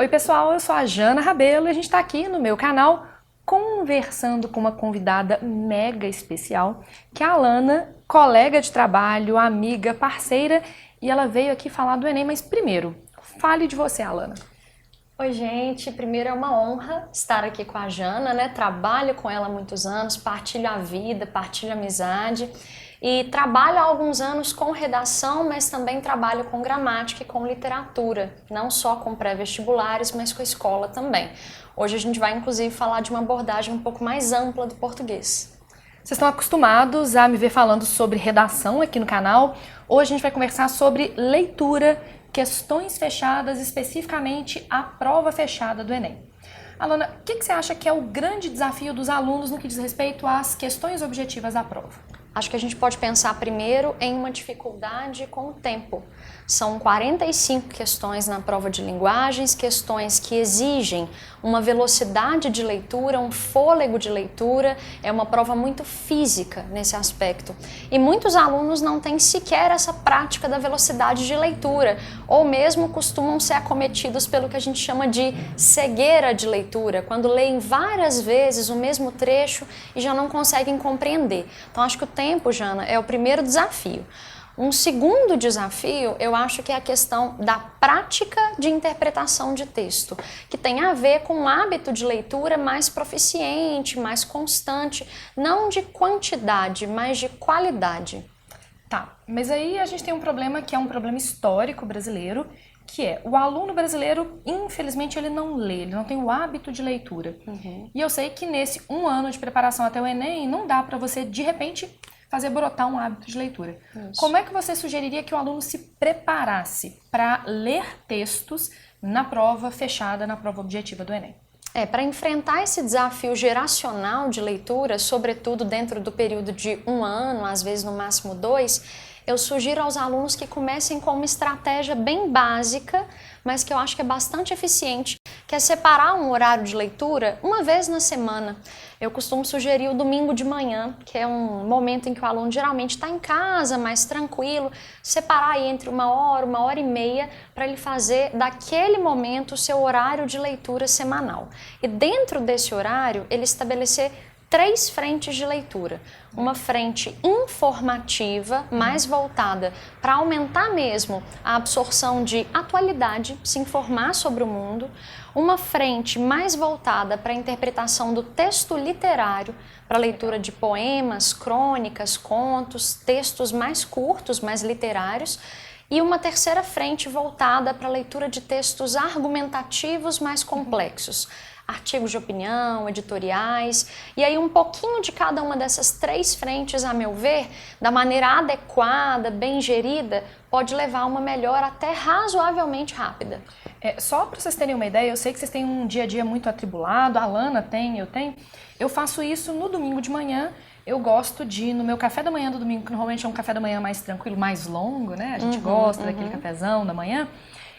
Oi pessoal, eu sou a Jana Rabelo e a gente está aqui no meu canal conversando com uma convidada mega especial, que é a Alana, colega de trabalho, amiga, parceira, e ela veio aqui falar do Enem, mas primeiro, fale de você, Alana. Oi gente, primeiro é uma honra estar aqui com a Jana, né? Trabalho com ela há muitos anos, partilho a vida, partilho a amizade e trabalho há alguns anos com redação, mas também trabalho com gramática e com literatura, não só com pré-vestibulares, mas com a escola também. Hoje a gente vai inclusive falar de uma abordagem um pouco mais ampla do português. Vocês estão acostumados a me ver falando sobre redação aqui no canal. Hoje a gente vai conversar sobre leitura, questões fechadas, especificamente a prova fechada do Enem. Alana, o que você acha que é o grande desafio dos alunos no que diz respeito às questões objetivas da prova? Acho que a gente pode pensar primeiro em uma dificuldade com o tempo. São 45 questões na prova de linguagens, questões que exigem uma velocidade de leitura, um fôlego de leitura, é uma prova muito física nesse aspecto. E muitos alunos não têm sequer essa prática da velocidade de leitura, ou mesmo costumam ser acometidos pelo que a gente chama de cegueira de leitura, quando leem várias vezes o mesmo trecho e já não conseguem compreender. Então acho que o tempo, Jana, é o primeiro desafio. Um segundo desafio, eu acho que é a questão da prática de interpretação de texto, que tem a ver com um hábito de leitura mais proficiente, mais constante, não de quantidade, mas de qualidade. Tá, mas aí a gente tem um problema que é um problema histórico brasileiro, que é o aluno brasileiro, infelizmente, ele não lê, ele não tem o hábito de leitura. E eu sei que nesse um ano de preparação até o Enem, não dá para você, de repente, fazer brotar um hábito de leitura. Isso. Como é que você sugeriria que o aluno se preparasse para ler textos na prova fechada, na prova objetiva do Enem? Para enfrentar esse desafio geracional de leitura, sobretudo dentro do período de um ano, às vezes no máximo 2, eu sugiro aos alunos que comecem com uma estratégia bem básica, mas que eu acho que é bastante eficiente, que é separar um horário de leitura uma vez na semana. Eu costumo sugerir o domingo de manhã, que é um momento em que o aluno geralmente está em casa, mais tranquilo, separar aí entre uma hora e meia, para ele fazer daquele momento o seu horário de leitura semanal. E dentro desse horário, ele estabelecer 3 frentes de leitura. Uma frente informativa, mais voltada para aumentar mesmo a absorção de atualidade, se informar sobre o mundo. Uma frente mais voltada para a interpretação do texto literário, para a leitura de poemas, crônicas, contos, textos mais curtos, mais literários. E uma terceira frente voltada para a leitura de textos argumentativos mais complexos. Artigos de opinião, editoriais, e aí um pouquinho de cada uma dessas 3 frentes, a meu ver, da maneira adequada, bem gerida, pode levar a uma melhora até razoavelmente rápida. Só para vocês terem uma ideia, eu sei que vocês têm um dia a dia muito atribulado, a Alana tem, eu tenho. Eu faço isso no domingo de manhã. Eu gosto de, no meu café da manhã do domingo, que normalmente é um café da manhã mais tranquilo, mais longo, né? A gente gosta daquele cafezão da manhã.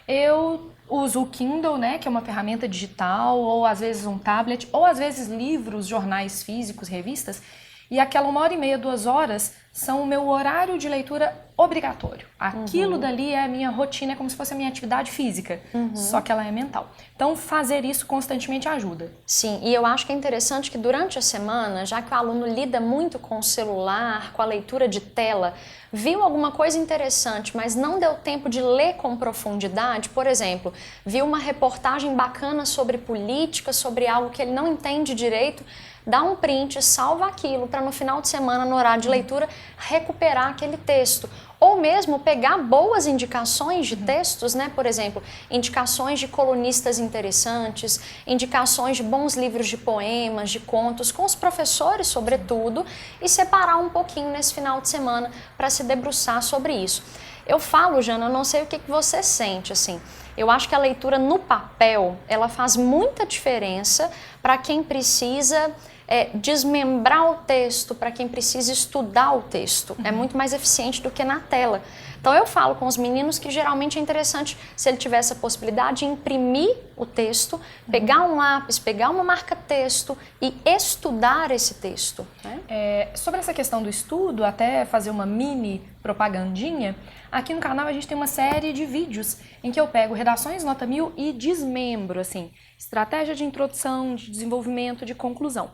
Eu uso o Kindle, né, que é uma ferramenta digital, ou às vezes um tablet, ou às vezes livros, jornais físicos, revistas, e aquela 1h30, 2 horas são o meu horário de leitura obrigatório. Aquilo dali é a minha rotina, é como se fosse a minha atividade física, só que ela é mental. Então fazer isso constantemente ajuda. Sim, e eu acho que é interessante que durante a semana, já que o aluno lida muito com o celular, com a leitura de tela, viu alguma coisa interessante, mas não deu tempo de ler com profundidade, por exemplo, viu uma reportagem bacana sobre política, sobre algo que ele não entende direito, dá um print, salva aquilo para no final de semana, no horário de leitura, recuperar aquele texto. Ou mesmo pegar boas indicações de textos, né? Por exemplo, indicações de colunistas interessantes, indicações de bons livros de poemas, de contos, com os professores, sobretudo, e separar um pouquinho nesse final de semana para se debruçar sobre isso. Eu falo, Jana, eu não sei o que você sente, assim. Eu acho que a leitura no papel, ela faz muita diferença para quem precisa desmembrar o texto, para quem precisa estudar o texto. É muito mais eficiente do que na tela. Então eu falo com os meninos que geralmente é interessante, se ele tiver essa possibilidade, de imprimir o texto, pegar um lápis, pegar uma marca-texto e estudar esse texto. Né? Sobre essa questão do estudo, até fazer uma mini propagandinha, aqui no canal a gente tem uma série de vídeos em que eu pego redações nota 1000 e desmembro, assim, estratégia de introdução, de desenvolvimento, de conclusão.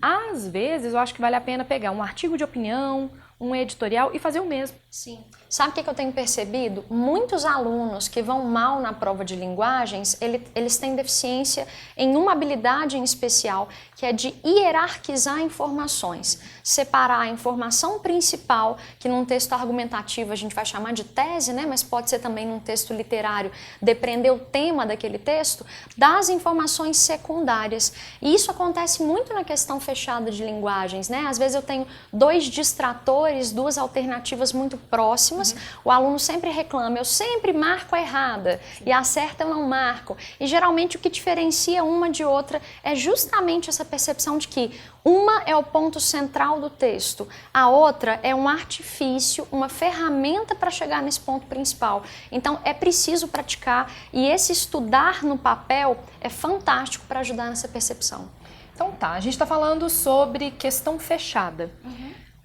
Às vezes eu acho que vale a pena pegar um artigo de opinião, um editorial e fazer o mesmo. Sim. Sabe o que eu tenho percebido? Muitos alunos que vão mal na prova de linguagens, eles têm deficiência em uma habilidade em especial, que é de hierarquizar informações. Separar a informação principal, que num texto argumentativo a gente vai chamar de tese, né? Mas pode ser também num texto literário, depreender o tema daquele texto, das informações secundárias. E isso acontece muito na questão fechada de linguagens, né? Às vezes eu tenho dois distratores, duas alternativas muito próximas, o aluno sempre reclama, eu sempre marco a errada e a certa eu não marco. E geralmente o que diferencia uma de outra é justamente essa percepção de que uma é o ponto central do texto, a outra é um artifício, uma ferramenta para chegar nesse ponto principal. Então é preciso praticar e esse estudar no papel é fantástico para ajudar nessa percepção. Então tá, a gente está falando sobre questão fechada.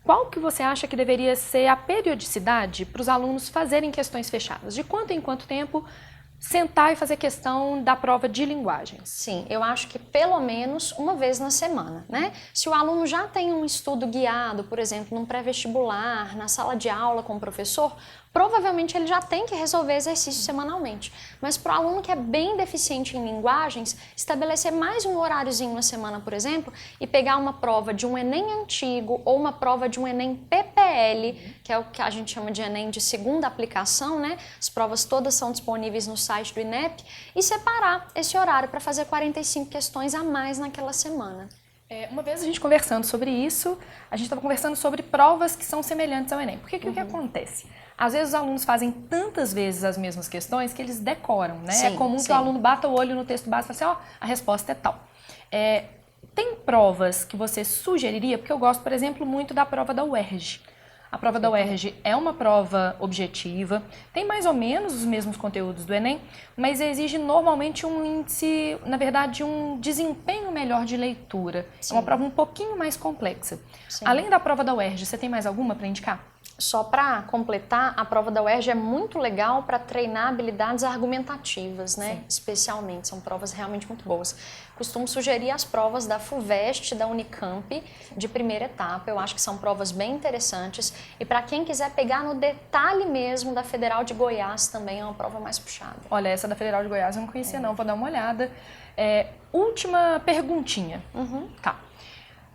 Qual que você acha que deveria ser a periodicidade para os alunos fazerem questões fechadas? De quanto em quanto tempo sentar e fazer questão da prova de linguagens? Sim, eu acho que pelo menos uma vez na semana, né? Se o aluno já tem um estudo guiado, por exemplo, num pré-vestibular, na sala de aula com o professor, provavelmente ele já tem que resolver exercício semanalmente. Mas para o aluno que é bem deficiente em linguagens, estabelecer mais um horáriozinho na semana, por exemplo, e pegar uma prova de um Enem antigo ou uma prova de um Enem PPL, que é o que a gente chama de Enem de segunda aplicação, né? As provas todas são disponíveis no site do INEP, e separar esse horário para fazer 45 questões a mais naquela semana. Uma vez a gente conversando sobre isso, a gente estava conversando sobre provas que são semelhantes ao Enem. Porque o que acontece? Às vezes os alunos fazem tantas vezes as mesmas questões que eles decoram, né? Sim, é comum que o aluno bata o olho no texto básico e fale assim, a resposta é tal. Tem provas que você sugeriria? Porque eu gosto, por exemplo, muito da prova da UERJ. A prova da UERJ é uma prova objetiva, tem mais ou menos os mesmos conteúdos do Enem, mas exige normalmente um índice, na verdade, um desempenho melhor de leitura. Sim. É uma prova um pouquinho mais complexa. Sim. Além da prova da UERJ, você tem mais alguma para indicar? Só para completar, a prova da UERJ é muito legal para treinar habilidades argumentativas, né? Sim. Especialmente, são provas realmente muito boas. Costumo sugerir as provas da FUVEST, da Unicamp, de primeira etapa. Eu acho que são provas bem interessantes. E para quem quiser pegar no detalhe mesmo, da Federal de Goiás também é uma prova mais puxada. Olha, essa da Federal de Goiás eu não conhecia não, vou dar uma olhada. Última perguntinha. Tá.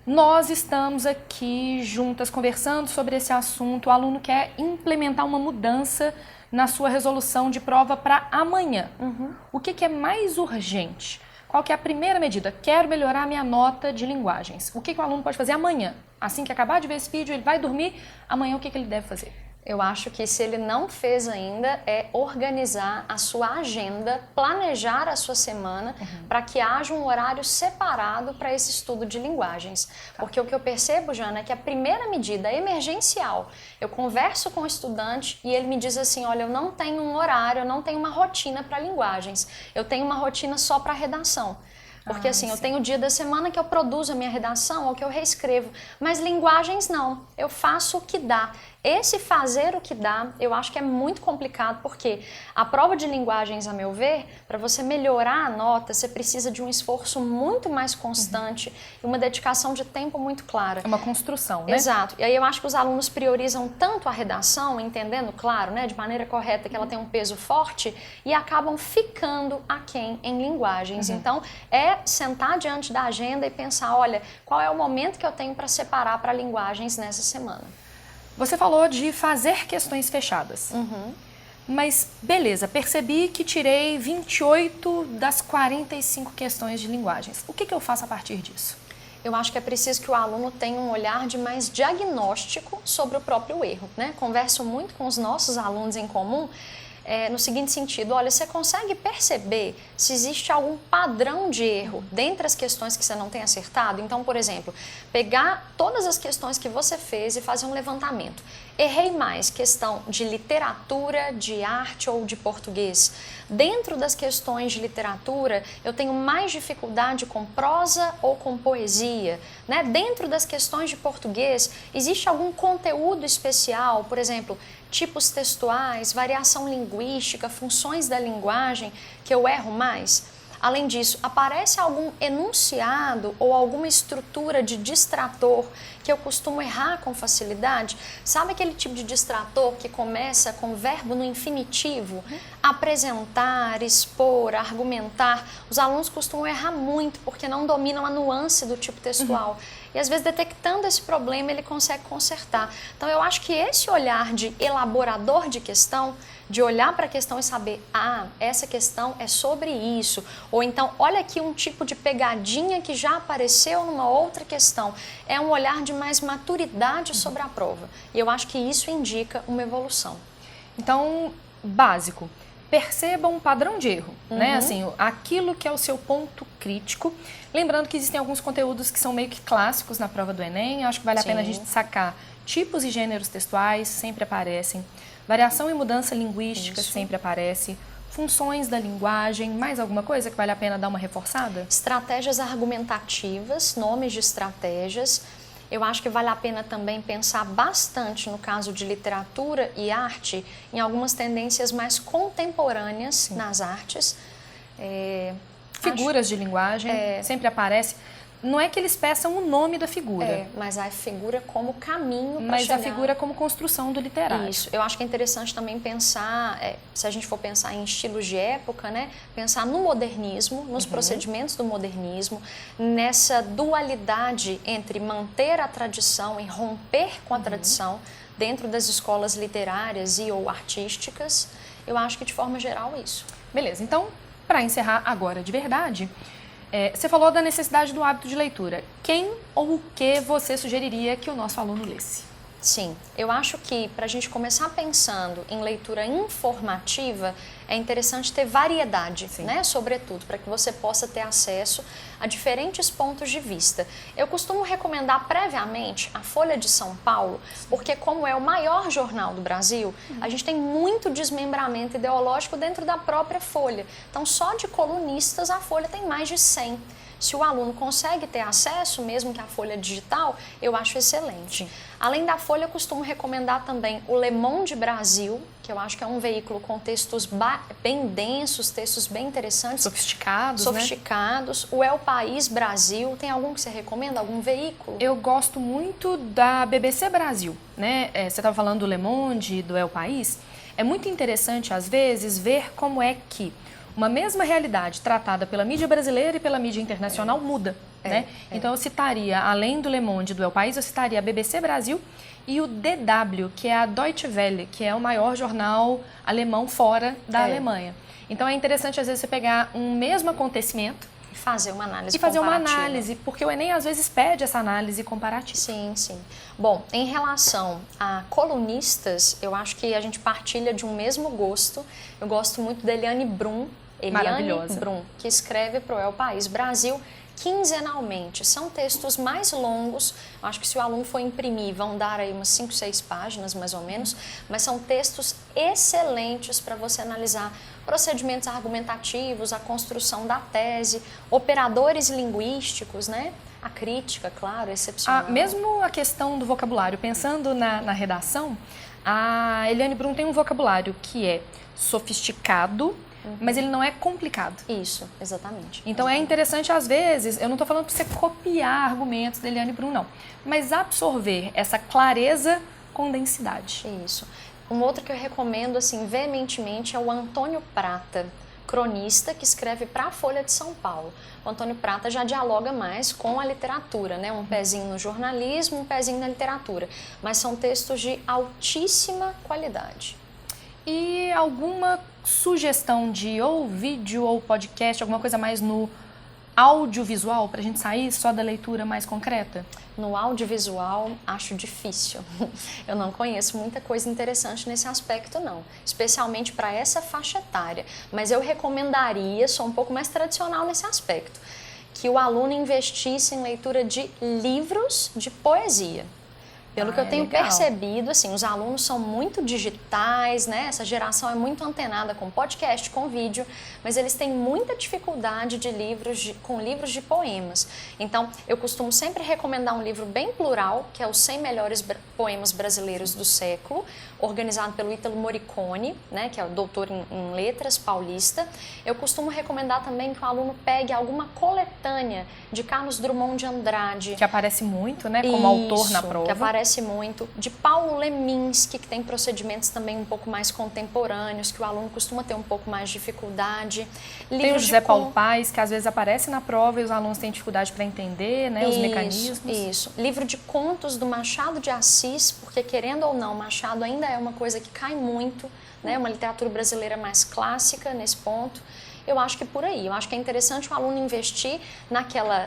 Nós estamos aqui juntas conversando sobre esse assunto. O aluno quer implementar uma mudança na sua resolução de prova para amanhã. O que é mais urgente? Qual que é a primeira medida? Quero melhorar minha nota de linguagens. O que o aluno pode fazer amanhã? Assim que acabar de ver esse vídeo, ele vai dormir. Amanhã o que ele deve fazer? Eu acho que se ele não fez ainda, é organizar a sua agenda, planejar a sua semana, para que haja um horário separado para esse estudo de linguagens. Porque o que eu percebo, Jana, é que a primeira medida é emergencial. Eu converso com o estudante e ele me diz assim, olha, eu não tenho um horário, eu não tenho uma rotina para linguagens, eu tenho uma rotina só para redação. Porque assim, eu tenho o dia da semana que eu produzo a minha redação ou que eu reescrevo, mas linguagens não, eu faço o que dá. Esse fazer o que dá, eu acho que é muito complicado, porque a prova de linguagens, a meu ver, para você melhorar a nota, você precisa de um esforço muito mais constante e uma dedicação de tempo muito clara. É uma construção, né? Exato. E aí eu acho que os alunos priorizam tanto a redação, entendendo, claro, né, de maneira correta, que ela tem um peso forte, e acabam ficando aquém em linguagens. Então, é sentar diante da agenda e pensar, olha, qual é o momento que eu tenho para separar para linguagens nessa semana. Você falou de fazer questões fechadas. Mas, beleza, percebi que tirei 28 das 45 questões de linguagens. O que eu faço a partir disso? Eu acho que é preciso que o aluno tenha um olhar de mais diagnóstico sobre o próprio erro, né? Converso muito com os nossos alunos em comum. no seguinte sentido: olha, você consegue perceber se existe algum padrão de erro dentre as questões que você não tem acertado? Então, por exemplo, pegar todas as questões que você fez e fazer um levantamento. Errei mais questão de literatura, de arte ou de português? Dentro das questões de literatura, eu tenho mais dificuldade com prosa ou com poesia, né? Dentro das questões de português, existe algum conteúdo especial, por exemplo, tipos textuais, variação linguística, funções da linguagem, que eu erro mais? Além disso, aparece algum enunciado ou alguma estrutura de distrator que eu costumo errar com facilidade? Sabe aquele tipo de distrator que começa com verbo no infinitivo? Apresentar, expor, argumentar. Os alunos costumam errar muito porque não dominam a nuance do tipo textual. E às vezes, detectando esse problema, ele consegue consertar. Então, eu acho que esse olhar de elaborador de questão, de olhar para a questão e saber, essa questão é sobre isso. Ou então, olha aqui um tipo de pegadinha que já apareceu numa outra questão. É um olhar de mais maturidade sobre a prova. E eu acho que isso indica uma evolução. Então, básico. Perceba um padrão de erro, né? Assim, aquilo que é o seu ponto crítico. Lembrando que existem alguns conteúdos que são meio que clássicos na prova do Enem. Acho que vale a pena a gente sacar. Tipos e gêneros textuais sempre aparecem. Variação e mudança linguística sempre aparece. Funções da linguagem, mais alguma coisa que vale a pena dar uma reforçada? Estratégias argumentativas, nomes de estratégias. Eu acho que vale a pena também pensar bastante, no caso de literatura e arte, em algumas tendências mais contemporâneas nas artes. Figuras de linguagem sempre aparece. Não é que eles peçam o nome da figura. Mas a figura como caminho para Mas chegar. a figura como construção do literário. Isso. Eu acho que é interessante também pensar, se a gente for pensar em estilos de época, né? Pensar no modernismo, nos procedimentos do modernismo, nessa dualidade entre manter a tradição e romper com a tradição dentro das escolas literárias e ou artísticas. Eu acho que, de forma geral, é isso. Beleza. Então, para encerrar agora de verdade... você falou da necessidade do hábito de leitura. Quem ou o que você sugeriria que o nosso aluno lesse? Sim, eu acho que para a gente começar pensando em leitura informativa, é interessante ter variedade, né? Sobretudo, para que você possa ter acesso a diferentes pontos de vista. Eu costumo recomendar previamente a Folha de São Paulo, porque como é o maior jornal do Brasil, a gente tem muito desmembramento ideológico dentro da própria Folha. Então, só de colunistas, a Folha tem mais de 100. Se o aluno consegue ter acesso, mesmo que a folha digital, eu acho excelente. Sim. Além da folha, eu costumo recomendar também o Le Monde Brasil, que eu acho que é um veículo com textos bem densos, textos bem interessantes. Sofisticados, né? O El País Brasil, tem algum que você recomenda? Algum veículo? Eu gosto muito da BBC Brasil, né? Você estava falando do Le Monde, do El País. É muito interessante, às vezes, ver como é que uma mesma realidade tratada pela mídia brasileira e pela mídia internacional muda, né? Então eu citaria, além do Le Monde e do El País, eu citaria a BBC Brasil e o DW, que é a Deutsche Welle, que é o maior jornal alemão fora da Alemanha. Então é interessante, às vezes, você pegar um mesmo acontecimento e fazer uma análise porque o Enem às vezes pede essa análise comparativa. Sim, sim. Bom, em relação a colunistas, eu acho que a gente partilha de um mesmo gosto. Eu gosto muito da Eliane Brum, que escreve para o El País Brasil quinzenalmente. São textos mais longos, acho que se o aluno for imprimir vão dar aí umas 5, 6 páginas mais ou menos, mas são textos excelentes para você analisar procedimentos argumentativos, a construção da tese, operadores linguísticos, né? A crítica, claro, excepcional. Mesmo a questão do vocabulário, pensando na redação, a Eliane Brum tem um vocabulário que é sofisticado, mas ele não é complicado. Isso, exatamente. Então é interessante, às vezes, eu não estou falando para você copiar argumentos da Eliane Brum, não, mas absorver essa clareza com densidade. Isso. Um outro que eu recomendo, assim, veementemente é o Antônio Prata, cronista que escreve para a Folha de São Paulo. O Antônio Prata já dialoga mais com a literatura, né? Um pezinho no jornalismo, um pezinho na literatura, mas são textos de altíssima qualidade. E alguma sugestão de ou vídeo ou podcast, alguma coisa mais no audiovisual para a gente sair só da leitura mais concreta? No audiovisual, acho difícil. Eu não conheço muita coisa interessante nesse aspecto, não. Especialmente para essa faixa etária. Mas eu recomendaria, sou um pouco mais tradicional nesse aspecto, que o aluno investisse em leitura de livros de poesia. Pelo que eu tenho percebido, assim, os alunos são muito digitais, né? Essa geração é muito antenada com podcast, com vídeo, mas eles têm muita dificuldade com livros de poemas. Então, eu costumo sempre recomendar um livro bem plural, que é os 100 melhores poemas brasileiros do século, organizado pelo Ítalo Morricone, né? Que é o doutor em letras paulista. Eu costumo recomendar também que o aluno pegue alguma coletânea de Carlos Drummond de Andrade. Que aparece muito, né? Como autor na prova. Que aparece muito, de Paulo Leminski, que tem procedimentos também um pouco mais contemporâneos, que o aluno costuma ter um pouco mais de dificuldade. Tem o José Paulo Paes, que às vezes aparece na prova e os alunos têm dificuldade para entender, né, os mecanismos. Isso. Livro de contos do Machado de Assis, porque querendo ou não, Machado ainda é uma coisa que cai muito, né, uma literatura brasileira mais clássica nesse ponto. Eu acho que por aí. Eu acho que é interessante o aluno investir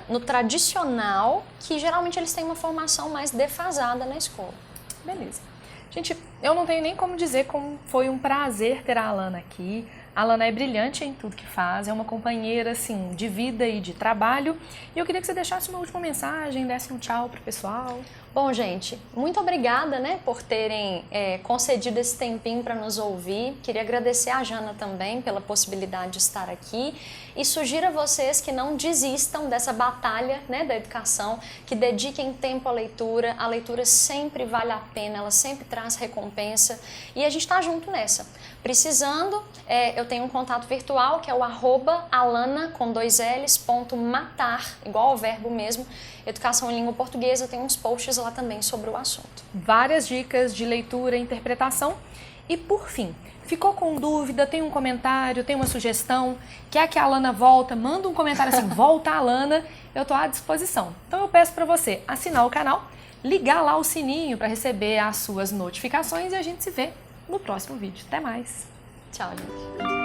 no tradicional, que geralmente eles têm uma formação mais defasada na escola. Beleza. Gente, eu não tenho nem como dizer como foi um prazer ter a Alana aqui. A Alana é brilhante em tudo que faz, é uma companheira, assim, de vida e de trabalho. E eu queria que você deixasse uma última mensagem, desse um tchau pro pessoal. Bom, gente, muito obrigada, né, por terem concedido esse tempinho para nos ouvir. Queria agradecer a Jana também pela possibilidade de estar aqui e sugiro a vocês que não desistam dessa batalha, né, da educação, que dediquem tempo à leitura. A leitura sempre vale a pena, ela sempre traz recompensa e a gente está junto nessa. Precisando, eu tenho um contato virtual que é o @alana_matar, igual ao verbo mesmo, Educação em Língua Portuguesa, tem uns posts lá também sobre o assunto. Várias dicas de leitura e interpretação. E por fim, ficou com dúvida, tem um comentário, tem uma sugestão, quer que a Alana volta, manda um comentário assim, volta a Alana, eu estou à disposição. Então eu peço para você assinar o canal, ligar lá o sininho para receber as suas notificações e a gente se vê no próximo vídeo. Até mais! Tchau, gente!